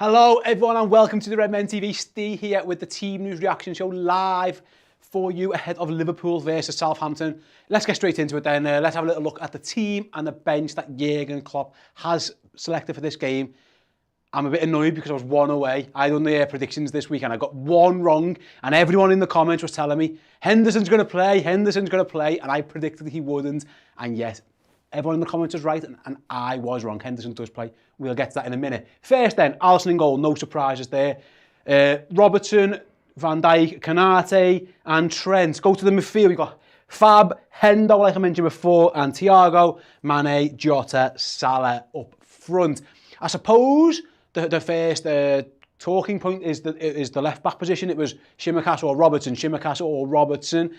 Hello everyone and welcome to the Redmen TV. Ste here with the team news reaction show live for you ahead of Liverpool versus Southampton. Let's get straight into it then. Let's have a little look at the team and the bench that Jurgen Klopp has selected for this game. I'm a bit annoyed because I was one away. I done the predictions this week and I got one wrong and everyone in the comments was telling me Henderson's going to play, and I predicted he wouldn't, and yet everyone in the comments was right and I was wrong. Henderson does play. We'll get to that in a minute. First then, Alisson in goal, no surprises there. Robertson, Van Dijk, Konate and Trent. Go to the midfield. We've got Fab, Hendo, like I mentioned before, and Thiago, Mane, Jota, Salah up front. I suppose the first talking point is the left-back position. It was Tsimikas or Robertson.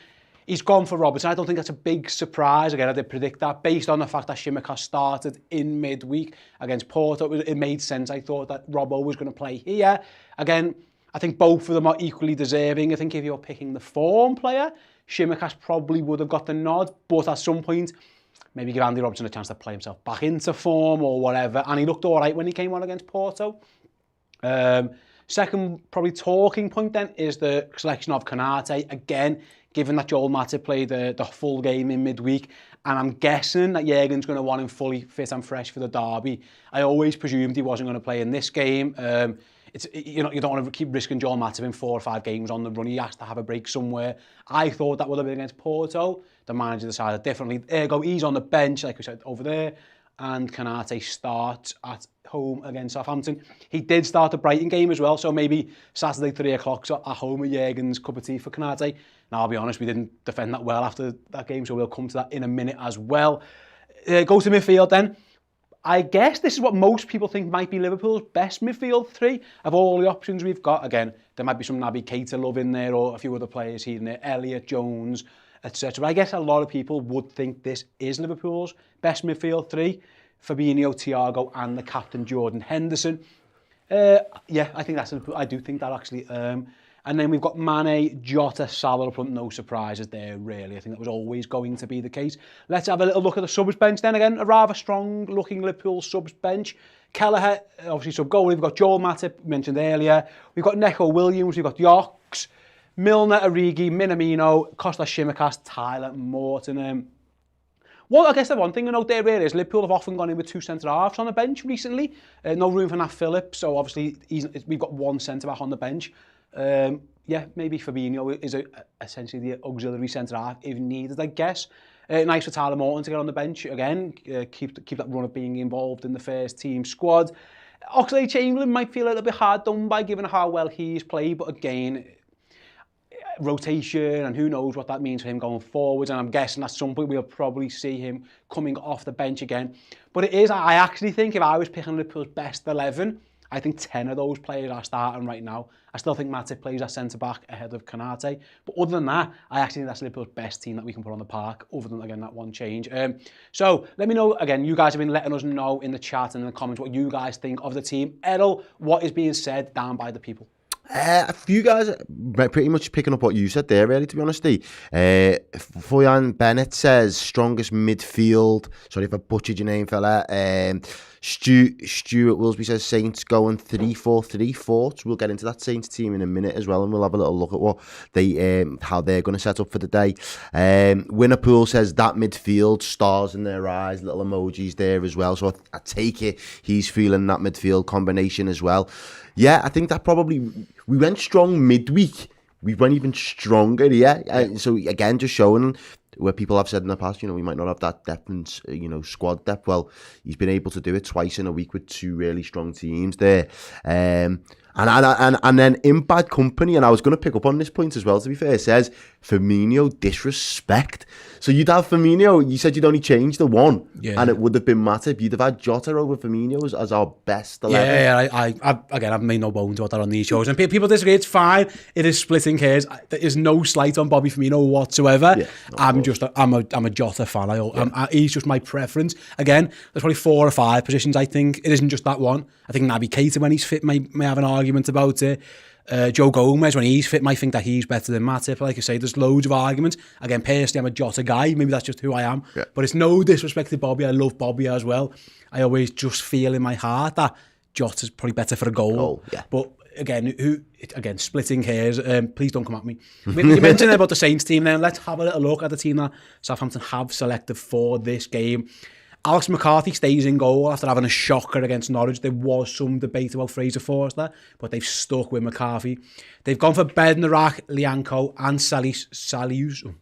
He's gone for Robertson. I don't think that's a big surprise. Again, I did predict that based on the fact that Tsimikas started in midweek against Porto. It made sense. I thought that Robbo was going to play here. Again, I think both of them are equally deserving. I think if you're picking the form player, Tsimikas probably would have got the nod, but at some point, maybe give Andy Robertson a chance to play himself back into form or whatever. And he looked all right when he came on against Porto. Second, probably talking point then is the selection of Konate. Again, given that Joel Matip played the full game in midweek, and I'm guessing that Jurgen's going to want him fully fit and fresh for the derby. I always presumed he wasn't going to play in this game. You don't want to keep risking Joel Matip in 4 or 5 games on the run. He has to have a break somewhere. I thought that would have been against Porto. The manager decided differently. Ergo, he's on the bench, like we said, over there. And Konate starts at home against Southampton. He did start the Brighton game as well, so maybe Saturday 3 o'clock at home with Jurgen's cup of tea for Konate. Now, I'll be honest, we didn't defend that well after that game, so we'll come to that in a minute as well. Go to midfield then. I guess this is what most people think might be Liverpool's best midfield three of all the options we've got. Again, there might be some Naby Keita love in there or a few other players here and there, Elliott, Jones, etc. But I guess a lot of people would think this is Liverpool's best midfield three. Fabinho, Thiago and the captain Jordan Henderson. Yeah, I do think that actually. And then we've got Mane, Jota, Salah up front. No surprises there, really. I think that was always going to be the case. Let's have a little look at the subs bench then. Again, a rather strong-looking Liverpool subs bench. Kelleher, obviously sub-goalie. We've got Joel Matip, mentioned earlier. We've got Neco Williams. We've got Yox, Milner, Origi, Minamino, Kostas Tsimikas, Tyler Morton. Well, I guess the one thing to note there really is Liverpool have often gone in with 2 centre-halves on the bench recently. No room for Nat Phillips, so obviously we've got 1 centre-back on the bench. Yeah, maybe Fabinho is essentially the auxiliary centre-half if needed, I guess. Nice for Tyler Morton to get on the bench again, keep that run of being involved in the first team squad. Oxlade-Chamberlain might feel a little bit hard done by given how well he's played, but again, rotation and who knows what that means for him going forwards, and I'm guessing at some point we'll probably see him coming off the bench again. But I actually think if I was picking Liverpool's best 11, I think 10 of those players are starting right now. I still think Matip plays at centre-back ahead of Konate. But other than that, I actually think that's Liverpool's best team that we can put on the park, other than, again, that one change. So let me know, again, you guys have been letting us know in the chat and in the comments what you guys think of the team. Errol, what is being said down by the people? A few guys are pretty much picking up what you said there, really, to be honest. Foyan Bennett says, strongest midfield. Sorry if I butchered your name, fella. Stuart Willsby says, Saints going 3-4-3-4. So we'll get into that Saints team in a minute as well, and we'll have a little look at what how they're going to set up for the day. Winnerpool says, that midfield, stars in their eyes, little emojis there as well. So I take it he's feeling that midfield combination as well. Yeah, I think that probably, we went strong midweek. We went even stronger, yeah. So again, just showing where people have said in the past, we might not have that depth and, squad depth. Well, he's been able to do it twice in a week with 2 really strong teams there. And then in bad company, and I was going to pick up on this point as well, to be fair, says Firmino disrespect. So you'd have Firmino, you said you'd only change the one, and it would have been Matip. You'd have had Jota over Firmino as our best 11. Yeah, I've made no bones about that on these shows. And people disagree, it's fine. It is splitting hairs. There is no slight on Bobby Firmino whatsoever. Yeah, I'm a Jota fan. He's just my preference. Again, there's probably 4 or 5 positions, I think. It isn't just that one. I think Naby Keita, when he's fit, may have an argument about it. Joe Gomez, when he's fit, might think that he's better than Matip. Like I say, there's loads of arguments. Again, personally, I'm a Jota guy. Maybe that's just who I am. Yeah. But it's no disrespect to Bobby. I love Bobby as well. I always just feel in my heart that Jota's probably better for a goal. Yeah. But again, splitting hairs. Please don't come at me. You mentioned about the Saints team then. Let's have a little look at the team that Southampton have selected for this game. Alex McCarthy stays in goal after having a shocker against Norwich. There was some debate about Fraser Forster, but they've stuck with McCarthy. They've gone for Bednarak, Lianco and Salisu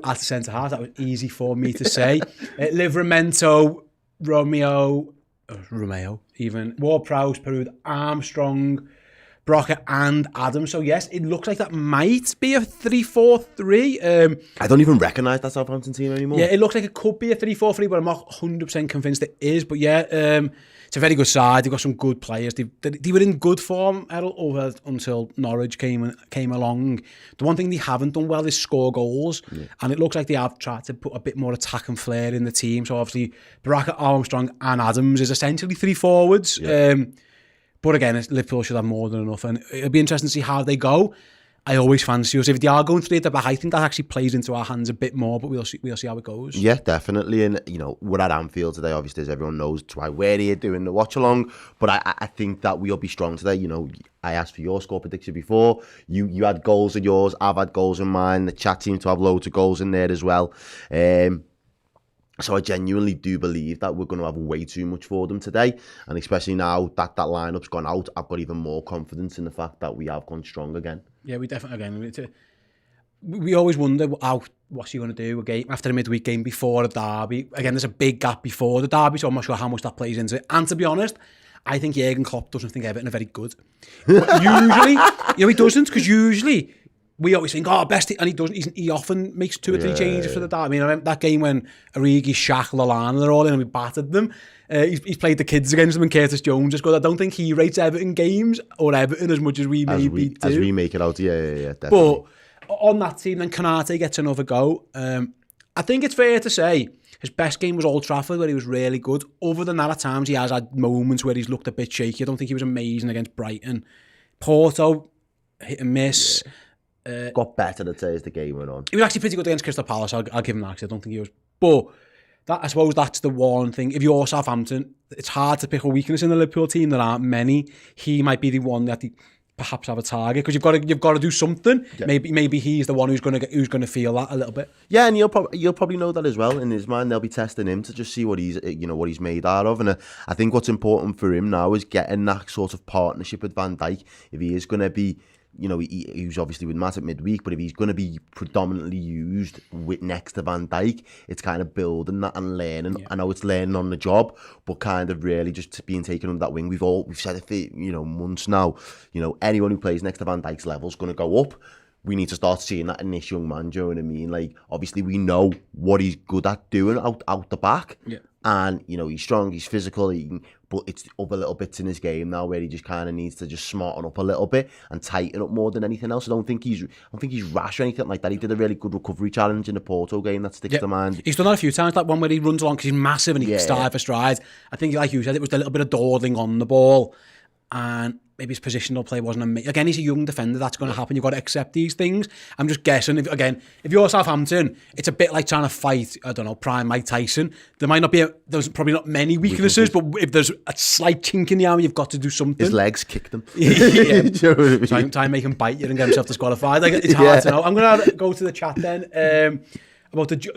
at the centre-half. That was easy for me to say. Livramento, Romeo, even, Ward-Prowse, Perud, Armstrong, Brocker and Adams. So yes, it looks like that might be a 3-4-3. I don't even recognise that Southampton team anymore. Yeah, it looks like it could be a 3-4-3, but I'm not 100% convinced it is. But yeah, it's a very good side. They've got some good players. They were in good form, Errol, over until Norwich came along. The one thing they haven't done well is score goals, and it looks like they have tried to put a bit more attack and flair in the team. So obviously, Baraka, Armstrong and Adams is essentially 3 forwards. Yeah. But again, Liverpool should have more than enough, and it'll be interesting to see how they go. I always fancy us. If they are going 3 at the back, I think that actually plays into our hands a bit more, but we'll see how it goes. Yeah, definitely. And, we're at Anfield today, obviously, as everyone knows. That's why we're here doing the watch-along. But I think that we'll be strong today. I asked for your score prediction before. You had goals in yours. I've had goals in mine. The chat seemed to have loads of goals in there as well. So I genuinely do believe that we're going to have way too much for them today. And especially now that lineup's gone out, I've got even more confidence in the fact that we have gone strong again. Yeah, we definitely, again, we always wonder what's he going to do after a midweek game before a derby. Again, there's a big gap before the derby, so I'm not sure how much that plays into it. And to be honest, I think Jurgen Klopp doesn't think Everton are very good. But usually, he doesn't, because usually we always think, best, and he doesn't. He often makes 2 or 3 changes for the derby. I mean, I remember that game when Origi, Shaq, Lallana, they're all in and we battered them. He's played the kids against them and Curtis Jones is good. I don't think he rates Everton games or Everton as much as we maybe do. As we make it out, yeah, definitely. But on that team, then KONATE gets another go. I think it's fair to say his best game was Old Trafford, where he was really good. Other than that, at times he has had moments where he's looked a bit shaky. I don't think he was amazing against Brighton. Porto, hit and miss. Yeah. Got better, I'd say, as the game went on. He was actually pretty good against Crystal Palace. I'll give him that, because I don't think he was. But I suppose that's the one thing. If you're Southampton, it's hard to pick a weakness in the Liverpool team. There aren't many. He might be the one that they perhaps have a target, because you've got to do something. Yeah. Maybe he's the one who's going to feel that a little bit. Yeah, and you'll probably know that as well. In his mind, they'll be testing him to just see what he's made out of. And I think what's important for him now is getting that sort of partnership with Van Dijk. If he is going to be, he was obviously with Matt at midweek, but if he's going to be predominantly used next to Van Dijk, it's kind of building that and learning. Yeah. I know it's learning on the job, but kind of really just being taken on that wing. We've said it for months now. Anyone who plays next to Van Dijk's level is going to go up. We need to start seeing that in this young man. Do you know what I mean? Like, obviously we know what he's good at doing out the back. Yeah. And, he's strong, he's physical, but it's other little bits in his game now where he just kind of needs to just smarten up a little bit and tighten up more than anything else. I don't think he's rash or anything like that. He did a really good recovery challenge in the Porto game that sticks to mind. He's done that a few times, like one where he runs along because he's massive and he started for strides. I think, like you said, it was a little bit of dawdling on the ball, and maybe his positional play wasn't amazing. Again, he's a young defender. That's going to happen. You've got to accept these things. I'm just guessing. If you're Southampton, it's a bit like trying to fight, I don't know, prime Mike Tyson. There's probably not many weaknesses, but if there's a slight chink in the arm, you've got to do something. His legs kick them. Try and make him bite you and get himself disqualified. It's hard to know. I'm going to go to the chat then.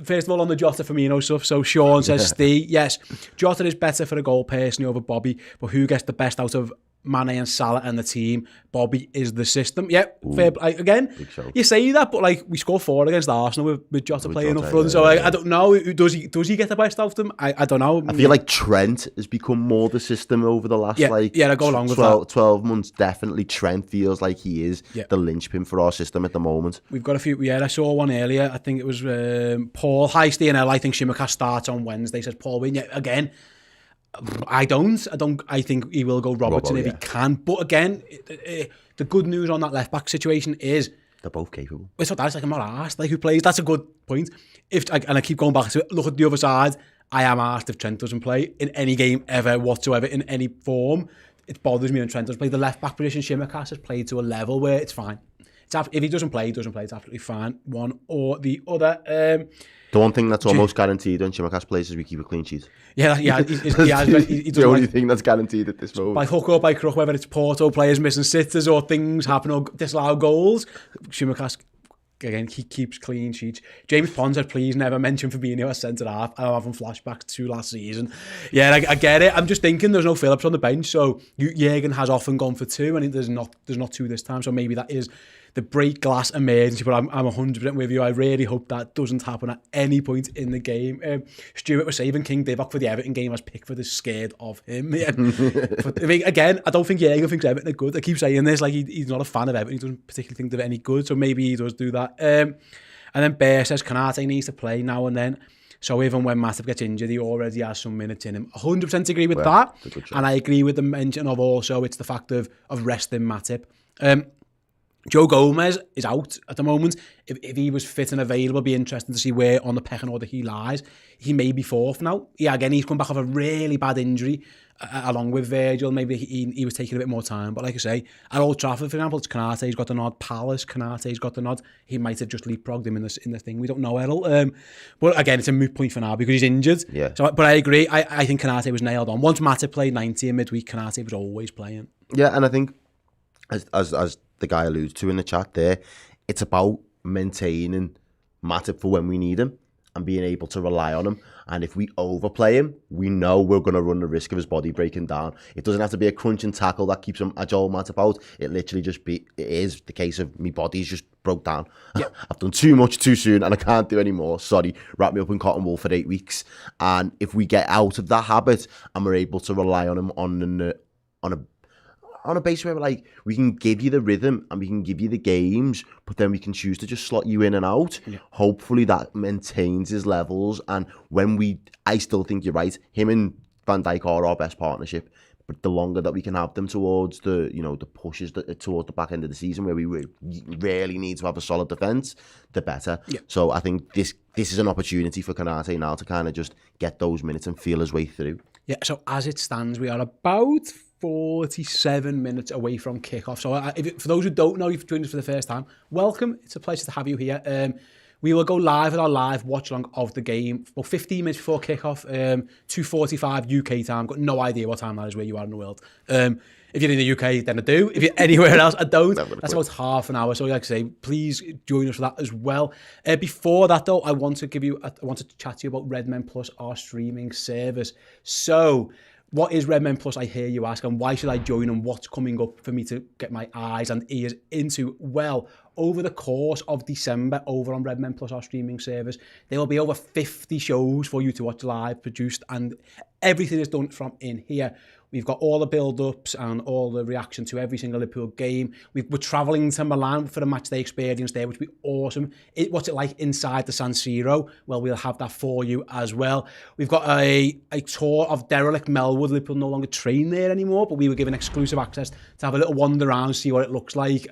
First of all, on the Jota Firmino stuff. So Sean says, Steve, yes, Jota is better for a goal personally over Bobby, but who gets the best out of Mane and Salah and the team? Bobby is the system. Yeah, fair. Again, you say that, but we scored 4 against Arsenal with Jota playing up front. So I don't know. Does he get the best out of them? I don't know. I feel like Trent has become more the system over the last I go along with 12 months. Definitely, Trent feels like he is the linchpin for our system at the moment. We've got a few. Yeah, I saw one earlier. I think it was Paul. Hi, Ste and Errol. I think Shimaka starts on Wednesday. Says Paul Wynn. Yeah, again. I think he will go Robertson if he can. But again, the good news on that left-back situation is they're both capable. It's not that. It's I'm not asked who plays. That's a good point. And I keep going back to it. Look at the other side. I am asked if Trent doesn't play in any game ever whatsoever in any form. It bothers me when Trent doesn't play. The left-back position, Shimaka has played to a level where it's fine. If he doesn't play, he doesn't play. It's absolutely fine. One or the other. The one thing that's almost guaranteed when Tsimikas plays is we keep a clean sheet. Yeah, he the only thing that's guaranteed at this moment. By hook or by crook, whether it's Porto players missing sitters or things happen or disallow goals, Tsimikas, again, he keeps clean sheets. James Pond said, please never mention Fabinho as centre-half. I'm having flashbacks to last season. Yeah, I get it. I'm just thinking there's no Phillips on the bench, so Jürgen has often gone for two, and there's not two this time, so maybe that is the break glass emergency, but I'm 100% with you. I really hope that doesn't happen at any point in the game. Stuart was saving King Divock for the Everton game as Pickford is scared of him. But, I mean, again, I don't think Jürgen thinks Everton are good. I keep saying this, like he's not a fan of Everton. He doesn't particularly think they're any good, so maybe he does do that. And then Bear says Konate needs to play now and then. So even when Matip gets injured, he already has some minutes in him. 100% agree with that. And I agree with the mention of also it's the fact of resting Matip. Joe Gomez is out at the moment. If he was fit and available, it'd be interesting to see where on the pecking order he lies. He may be fourth now. Yeah, again, he's come back off a really bad injury, along with Virgil. Maybe he was taking a bit more time. But like I say, at Old Trafford, for example, it's Konate. He's got the nod. Palace, Konate's got the nod. He might have just leapfrogged him in the thing. We don't know, Errol. But again, it's a moot point for now because he's injured. Yeah. So, but I agree. I think Konate was nailed on. Once Matip played 90 in midweek, Konate was always playing. Yeah, and I think as the guy alludes to in the chat there, it's about maintaining Matip for when we need him and being able to rely on him. And if we overplay him, we know we're going to run the risk of his body breaking down. It doesn't have to be a crunching tackle that keeps him Joel Matip out. It literally it is the case of me body's just broke down. Yep. I've done too much too soon and I can't do any more. Sorry, wrap me up in cotton wool for 8 weeks. And if we get out of that habit and we're able to rely on him on a basis where like we can give you the rhythm and we can give you the games, but then we can choose to just slot you in and out. Yeah. Hopefully that maintains his levels. And I still think you're right. Him and Van Dijk are our best partnership. But the longer that we can have them towards the pushes towards the back end of the season where we really need to have a solid defence, the better. Yeah. So I think this is an opportunity for Konate now to kind of just get those minutes and feel his way through. Yeah. So as it stands, we are about 47 minutes away from kickoff. So for those who don't know, you've joined us for the first time, welcome. It's a pleasure to have you here. We will go live with our live watch along of the game about 15 minutes before kickoff, 2:45 UK time. Got no idea what time that is where you are in the world. If you're in the UK, then I do. If you're anywhere else, I don't. That's about half an hour. So like I say, please join us for that as well. Before that though, I want to chat to you about Redmen Plus, our streaming service. So what is Redmen Plus, I hear you ask, and why should I join and what's coming up for me to get my eyes and ears into? Well, over the course of December, over on Redmen Plus, our streaming service, there will be over 50 shows for you to watch live, produced, and everything is done from in here. We've got all the build-ups and all the reaction to every single Liverpool game. We're travelling to Milan for the match day experience there, which will be awesome. What's it like inside the San Siro? Well, we'll have that for you as well. We've got a tour of derelict Melwood. Liverpool no longer train there anymore, but we were given exclusive access to have a little wander around, see what it looks like.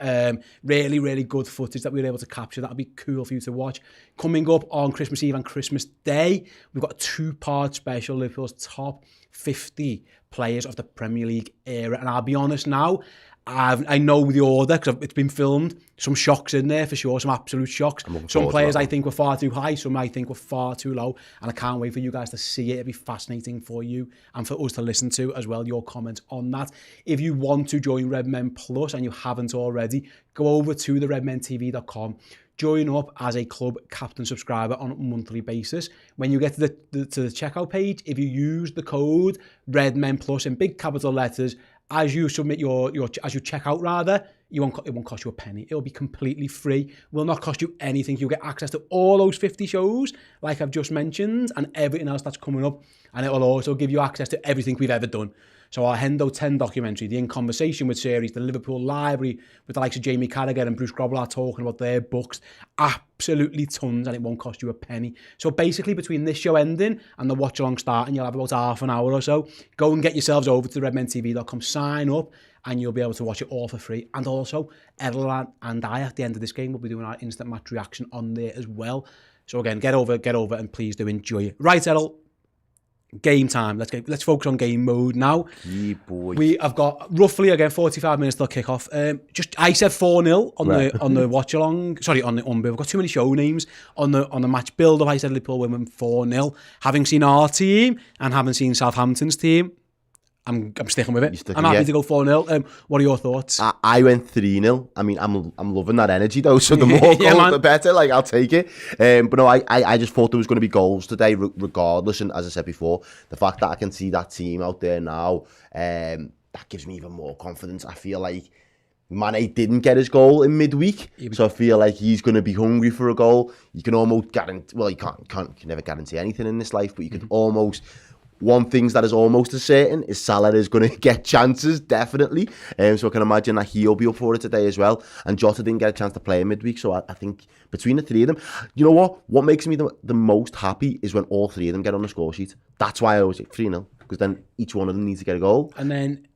Really, really good footage that we were able to capture. That'll be cool for you to watch. Coming up on Christmas Eve and Christmas Day, we've got a 2-part special, Liverpool's top 50 players of the Premier League era. And I'll be honest now, I know the order because it's been filmed. Some shocks in there for sure, some absolute shocks. Some players I think were far too high, some I think were far too low. And I can't wait for you guys to see it. It'll be fascinating for you and for us to listen to as well, your comments on that. If you want to join Redmen Plus and you haven't already, go over to the redmentv.com. Join up as a club captain subscriber on a monthly basis. When you get to the checkout page, if you use the code Redmen Plus in big capital letters, as you submit as you check out rather, it won't cost you a penny. It'll be completely free. Will not cost you anything. You'll get access to all those 50 shows, like I've just mentioned, and everything else that's coming up. And it will also give you access to everything we've ever done. So our Hendo 10 documentary, the In Conversation with series, the Liverpool Library with the likes of Jamie Carragher and Bruce Grobbelaar talking about their books, absolutely tons, and it won't cost you a penny. So basically between this show ending and the watch along starting, you'll have about half an hour or so. Go and get yourselves over to redmentv.com, sign up, and you'll be able to watch it all for free. And also, Errol and I, at the end of this game, will be doing our instant match reaction on there as well. So again, get over and please do enjoy it. Right, Errol? Game time. Let's focus on game mode now. Yeah, boy. We have got roughly again 45 minutes till kick-off. I said 4-0 on the Watchalong. Sorry, on the We've got too many show names on the match build-up. I said Liverpool women 4-0. Having seen our team and having seen Southampton's team, I'm sticking with it. I'm happy to go 4-0. What are your thoughts? I went 3-0. I mean, I'm loving that energy though. So the more goals, the better. Like, I'll take it. But no, I just thought there was going to be goals today, regardless. And as I said before, the fact that I can see that team out there now, that gives me even more confidence. I feel like Mane didn't get his goal in midweek, so I feel like he's going to be hungry for a goal. You can almost guarantee. Well, you can never guarantee anything in this life, but you can almost. One thing that is almost as certain is Salah is going to get chances, definitely. So I can imagine that he'll be up for it today as well. And Jota didn't get a chance to play in midweek, so I think between the three of them, you know what? What makes me the most happy is when all three of them get on the score sheet. That's why I always say 3-0, because then each one of them needs to get a goal. And then,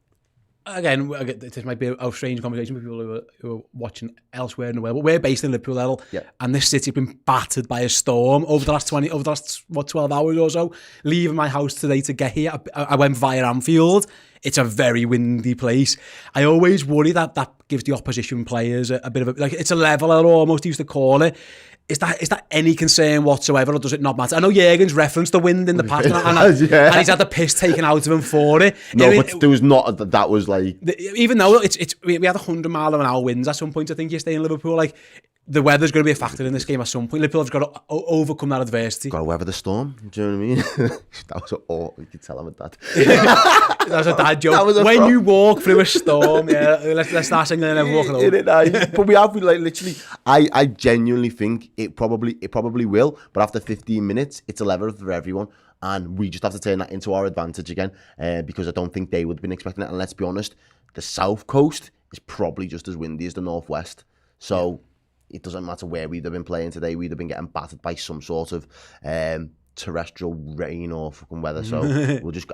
again, this might be a strange conversation with people who are watching elsewhere in the world, but we're based in Liverpool, Errol, and this city has been battered by a storm over the last 12 hours or so. Leaving my house today to get here, I went via Anfield. It's a very windy place. I always worry that gives the opposition players a bit of it's a leveler, almost used to call it. Is that any concern whatsoever, or does it not matter? I know Jurgen's referenced the wind in the past, and he's had the piss taken out of him for it. No, but there was not. That was like, even though we had 100-mile-an-hour winds at some point. I think you stay in Liverpool, like. The weather's going to be a factor in this game at some point. Liverpool have got to overcome that adversity. Got to weather the storm. Do you know what I mean? That was you could tell him at that. That was a dad joke. When you walk through a storm, let's start singing and then walking over. But we have like literally. I genuinely think it probably will. But after 15 minutes, it's a level for everyone. And we just have to turn that into our advantage again, because I don't think they would have been expecting it. And let's be honest, the south coast is probably just as windy as the northwest. So. It doesn't matter where we'd have been playing today. We'd have been getting battered by some sort of terrestrial rain or fucking weather. So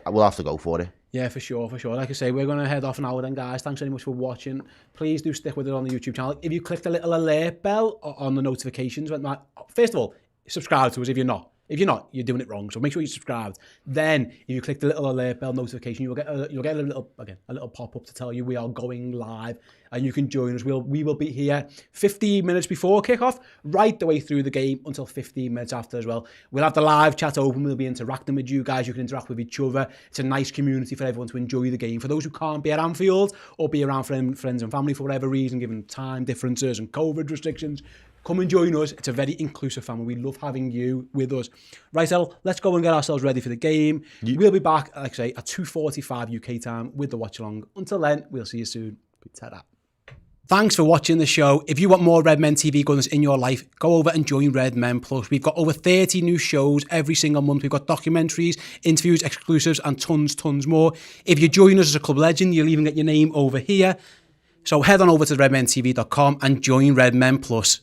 we'll have to go for it. Yeah, for sure. Like I say, we're going to head off now then, guys. Thanks very much for watching. Please do stick with it on the YouTube channel. If you click the little alert bell on the notifications, first of all, subscribe to us if you're not. If you're not, you're doing it wrong. So make sure you're subscribed. Then, if you click the little alert bell notification, you'll get a little pop up to tell you we are going live, and you can join us. We will be here 15 minutes before kickoff, right the way through the game until 15 minutes after as well. We'll have the live chat open. We'll be interacting with you guys. You can interact with each other. It's a nice community for everyone to enjoy the game. For those who can't be at Anfield or be around friends and family for whatever reason, given time differences and COVID restrictions. Come and join us. It's a very inclusive family. We love having you with us. Right, El, let's go and get ourselves ready for the game. We'll be back, like I say, at 2:45 UK time with the watch-along. Until then, we'll see you soon. Ta-da. Thanks for watching the show. If you want more Redmen TV goodness in your life, go over and join Redmen Plus. We've got over 30 new shows every single month. We've got documentaries, interviews, exclusives, and tons more. If you join us as a club legend, you'll even get your name over here. So head on over to redmentv.com and join Redmen Plus.